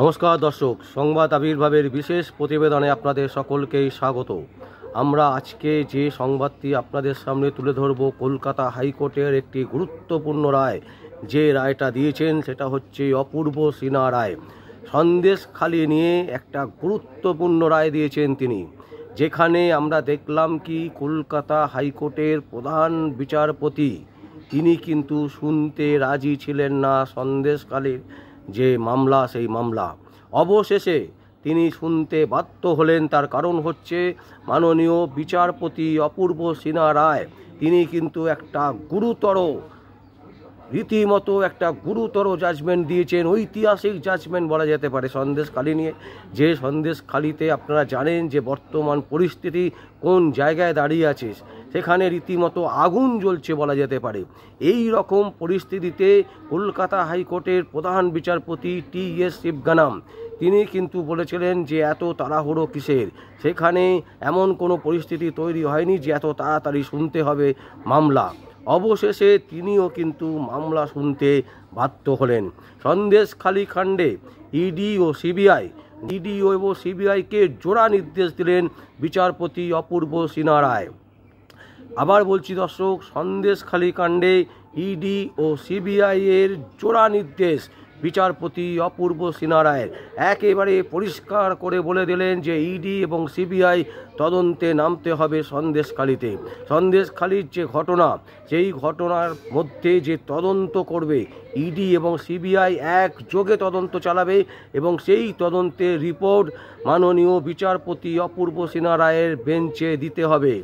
নমস্কার দর্শক, সংবাদ আবির্ভাবের বিশেষ প্রতিবেদনে আপনাদের সকলকেই স্বাগত। আমরা আজকে যে সংবাদটি আপনাদের সামনে তুলে ধরব, কলকাতা হাইকোর্টের একটি গুরুত্বপূর্ণ রায়। যে রায়টা দিয়েছেন সেটা হচ্ছে অপূর্ব সিনহা রায়। সন্দেশখালি নিয়ে একটা গুরুত্বপূর্ণ রায় দিয়েছেন তিনি, যেখানে আমরা দেখলাম কি কলকাতা হাইকোর্টের প্রধান বিচারপতি তিনি কিন্তু শুনতে রাজি ছিলেন না সন্দেশখালির যে মামলা, সেই মামলা অবশেষে তিনি শুনতে বাধ্য হলেন। তার কারণ হচ্ছে মাননীয় বিচারপতি অপূর্ব সিনহা রায় তিনি কিন্তু একটা রীতিমতো একটা গুরুতর জাজমেন্ট দিয়েছেন, ঐতিহাসিক জাজমেন্ট বলা যেতে পারে সন্দেশখালি নিয়ে। যে সন্দেশখালিতে আপনারা জানেন যে বর্তমান পরিস্থিতি কোন জায়গায় দাঁড়িয়ে আছে, সেখানে রীতিমতো আগুন জ্বলছে বলা যেতে পারে। এই রকম পরিস্থিতিতে কলকাতা হাইকোর্টের প্রধান বিচারপতি টি.এস. শিবগানাম তিনি কিন্তু বলেছিলেন যে এত তাড়াহুড়ো কিসের, সেখানে এমন কোনো পরিস্থিতি তৈরি হয়নি যে এত তাড়াতাড়ি শুনতে হবে মামলা। অবশেষে তিনিও কিন্তু মামলা শুনতে বাধ্য হলেন। সন্দেশখালি কাণ্ডে ইডি ও সিবিআইকে জোড়া নির্দেশ দিলেন বিচারপতি অপূর্ব সিনহা রায়। আবার বলছি দর্শক, সন্দেশখালি কাণ্ডে ইডি ও সিবিআই এর জোড়া নির্দেশ বিচারপতি অপূর্ব সিনহা রায়ের। একেবারে পরিষ্কার করে বলে দিলেন যে ইডি এবং সিবিআই তদন্তে নামতে হবে সন্দেশখালিতে। সন্দেশখালির যে ঘটনা, সেই ঘটনার মধ্যে যে তদন্ত করবে ইডি এবং সিবিআই একযোগে তদন্ত চালাবে এবং সেই তদন্তের রিপোর্ট মাননীয় বিচারপতি অপূর্ব সিনহা রায়ের বেঞ্চে দিতে হবে।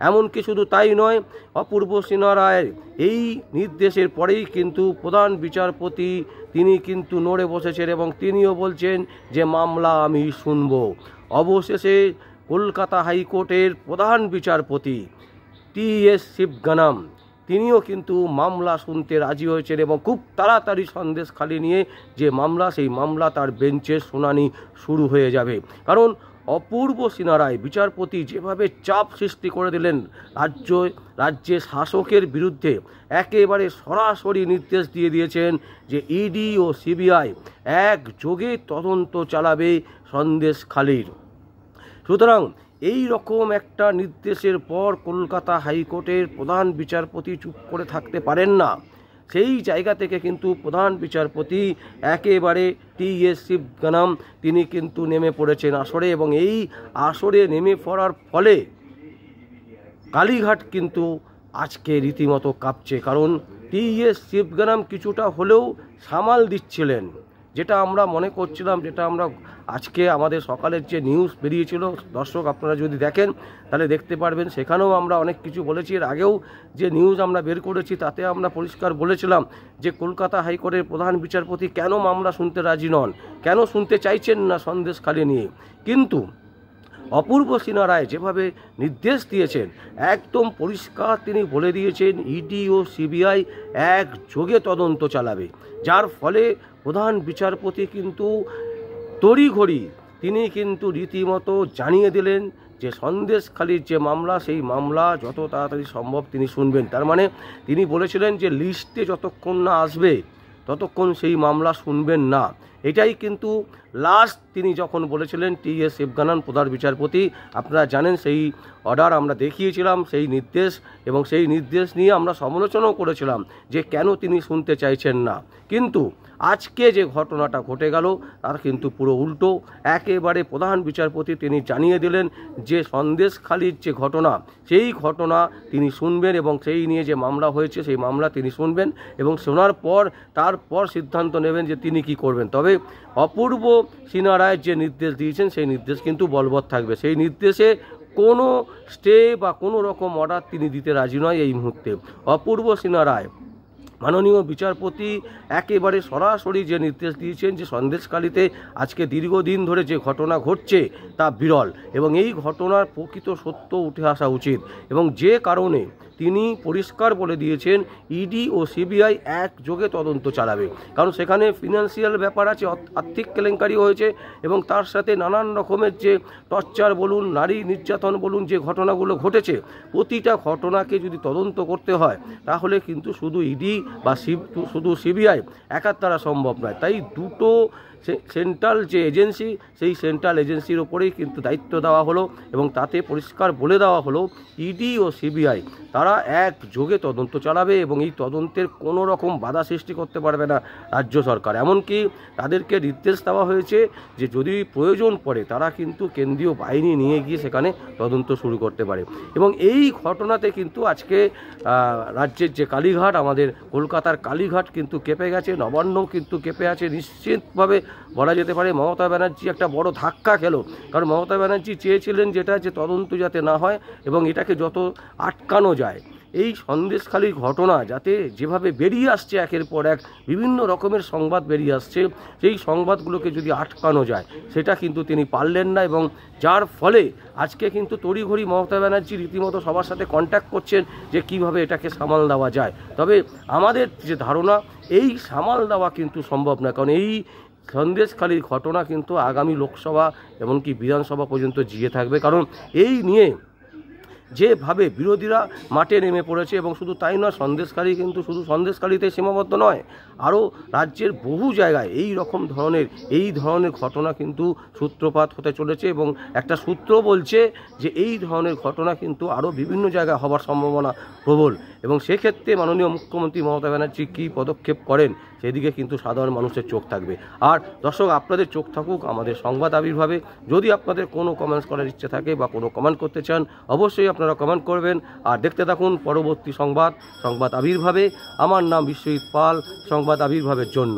এমনকি শুধু তাই নয়, অপূর্ব সিনহা রায়ের এই নির্দেশের পরেই কিন্তু প্রধান বিচারপতি তিনি কিন্তু নড়ে বসেছেন এবং তিনিও বলছেন যে মামলা আমি শুনব। অবশেষে কলকাতা হাইকোর্টের প্রধান বিচারপতি টি.এস. শিবগানাম তিনিও কিন্তু মামলা শুনতে রাজি হয়েছেন এবং খুব তাড়াতাড়ি সন্দেশখালি নিয়ে যে মামলা, সেই মামলা তার বেঞ্চের শুনানি শুরু হয়ে যাবে। কারণ অপূর্ব সিনহা রায় বিচারপতি যেভাবে চাপ সৃষ্টি করে দিলেন রাজ্যে শাসকের বিরুদ্ধে, একেবারে সরাসরি নির্দেশ দিয়ে দিয়েছেন যে ইডি ও সিবিআই একযোগে তদন্ত চালাবে সন্দেশখালির। সুতরাং এই রকম একটা নির্দেশের পর কলকাতা হাইকোর্টের প্রধান বিচারপতি চুপ করে থাকতে পারেন না। সেই জায়গা থেকে কিন্তু প্রধান বিচারপতি একেবারে টি.এস. শিবগানাম তিনি কিন্তু নেমে পড়েছেন আসরে, এবং এই আসরে নেমে পড়ার ফলে কালীঘাট কিন্তু আজকে রীতিমতো কাঁপছে। কারণ টি.এস. শিবগানাম কিছুটা হলেও সামাল দিচ্ছিলেন, যেটা আমরা মনে করছিলাম, যেটা আমরা আজকে আমাদের সকালের যে নিউজ বেরিয়েছিল দর্শক আপনারা যদি দেখেন তাহলে দেখতে পারবেন, সেখানেও আমরা অনেক কিছু বলেছি। এর আগেও যে নিউজ আমরা বের করেছি তাতে আমরা পরিষ্কার বলেছিলাম যে কলকাতা হাইকোর্টের প্রধান বিচারপতি কেন মামলা শুনতে রাজি নন, কেন শুনতে চাইছেন না সন্দেশখালি নিয়ে। কিন্তু অপূর্ব সিনহা রায় যেভাবে নির্দেশ দিয়েছেন, একদম পরিষ্কার তিনি বলে দিয়েছেন ইডি ও সিবিআই একযোগে তদন্ত চালাবে, যার ফলে প্রধান বিচারপতি কিন্তু তড়িঘড়ি তিনি কিন্তু রীতিমতো জানিয়ে দিলেন যে সন্দেশখালির যে মামলা, সেই মামলা যত তাড়াতাড়ি সম্ভব তিনি শুনবেন। তার মানে তিনি বলেছিলেন যে লিস্টে যতক্ষণ না আসবে ততক্ষণ সেই মামলা শুনবেন না। এটাই কিন্তু লাস্ট তিনি যখন বলেছিলেন টি.এস. শিবগানাম প্রধান বিচারপতি, আপনারা জানেন সেই অর্ডার আমরা দেখিয়েছিলাম, সেই নির্দেশ, এবং সেই নির্দেশ নিয়ে আমরা সমালোচনাও করেছিলাম যে কেন তিনি শুনতে চাইছেন না। কিন্তু আজকে যে ঘটনাটা ঘটে গেল তার কিন্তু পুরো উল্টো। একেবারে প্রধান বিচারপতি তিনি জানিয়ে দিলেন যে সন্দেশখালির যে ঘটনা, সেই ঘটনা তিনি শুনবেন এবং সেই নিয়ে যে মামলা হয়েছে সেই মামলা তিনি শুনবেন এবং শোনার পর তারপর সিদ্ধান্ত নেবেন যে তিনি কি করবেন। তবে অপূর্ব সিনহা রায় যে নির্দেশ দিয়েছেন সেই নির্দেশ কিন্তু বলবৎ থাকবে। সেই নির্দেশে কোনো স্টে বা কোনো রকম অর্ডার তিনি দিতে রাজি নয় এই মুহূর্তে। অপূর্ব সিনহা রায় মাননীয় বিচারপতি একেবারে সরাসরি যে নির্দেশ দিয়েছেন যে সন্দেশখালিতে আজকে দীর্ঘদিন ধরে যে ঘটনা ঘটছে তা বিরল, এবং এই ঘটনার প্রকৃত সত্য উঠে আসা উচিত, এবং যে কারণে তিনি পরিষ্কার বলে দিয়েছেন ইডি ও সিবিআই একযোগে তদন্ত চালাবে। কারণ সেখানে ফিনান্সিয়াল ব্যাপার আছে, আর্থিক কেলেঙ্কারি হয়েছে, এবং তার সাথে নানান রকমের যে টর্চার বলুন, নারী নির্যাতন বলুন, যে ঘটনাগুলো ঘটেছে, প্রতিটা ঘটনাকে যদি তদন্ত করতে হয় তাহলে কিন্তু শুধু ইডি বা শুধু সিবিআই একার দ্বারা সম্ভব নয়। তাই দুটো সেন্ট্রাল যে এজেন্সি, সেই সেন্ট্রাল এজেন্সির ওপরেই কিন্তু দায়িত্ব দেওয়া হলো এবং তাতে পরিষ্কার বলে দেওয়া হলো ইডি ও সিবিআই তারা একযোগে তদন্ত চালাবে এবং এই তদন্তের কোনো রকম বাধা সৃষ্টি করতে পারবে না রাজ্য সরকার। এমনকি তাদেরকে নির্দেশ দেওয়া হয়েছে যে যদি প্রয়োজন পড়ে তারা কিন্তু কেন্দ্রীয় বাহিনী নিয়ে গিয়ে সেখানে তদন্ত শুরু করতে পারে। এবং এই ঘটনাতে কিন্তু আজকে রাজ্যের যে কালীঘাট, আমাদের কলকাতার কালীঘাট কিন্তু কেঁপে গেছে, নবান্নও কিন্তু কেঁপে আছে। নিশ্চিতভাবে বলা যেতে পারে মমতা ব্যানার্জি একটা বড় ধাক্কা খেলো, কারণ মমতা ব্যানার্জি চেয়েছিলেন যে তদন্ত যাতে না হয় এবং এটাকে যত আটকানো যায়, এই সন্দেশখালির ঘটনা যাতে যেভাবে বেরিয়ে আসছে একের পর এক বিভিন্ন রকমের সংবাদ বেরিয়ে আসছে, সেই সংবাদগুলোকে যদি আটকানো যায় সেটা কিন্তু তিনি পারলেন না এবং যার ফলে আজকে কিন্তু তড়িঘড়ি মমতা ব্যানার্জি রীতিমতো সবার সাথে কন্ট্যাক্ট করছেন যে কিভাবে এটাকে সামাল দেওয়া যায়। তবে আমাদের যে ধারণা, এই সামাল দেওয়া কিন্তু সম্ভব না, কারণ এই সন্দেশখালির ঘটনা কিন্তু আগামী লোকসভা এমনকি বিধানসভা পর্যন্ত জিয়ে থাকবে। কারণ এই নিয়ে যেভাবে বিরোধীরা মাঠে নেমে পড়েছে, এবং শুধু তাই নয়, সন্দেশখালি কিন্তু শুধু সন্দেশখালিতে সীমাবদ্ধ নয়, আরও রাজ্যের বহু জায়গায় এই ধরনের ঘটনা কিন্তু সূত্রপাত হতে চলেছে এবং একটা সূত্র বলছে যে এই ধরনের ঘটনা কিন্তু আরও বিভিন্ন জায়গায় হবার সম্ভাবনা প্রবল। এবং সেক্ষেত্রে মাননীয় মুখ্যমন্ত্রী মমতা ব্যানার্জি কী পদক্ষেপ করেন সেদিকে কিন্তু সাধারণ মানুষের চোখ থাকবে। আর দর্শক, আপনাদের চোখ থাকুক আমাদের সংবাদ আবির্ভাবে। যদি আপনাদের কোনো কমেন্টস করার ইচ্ছে থাকে বা কোনো কমেন্ট করতে চান, অবশ্যই আপনারা কমেন্ট করবেন। আর দেখতে থাকুন পরবর্তী সংবাদ আবির্ভাবে। আমার নাম বিশ্বজিৎ পাল, সংবাদ আবির্ভাবের জন্য।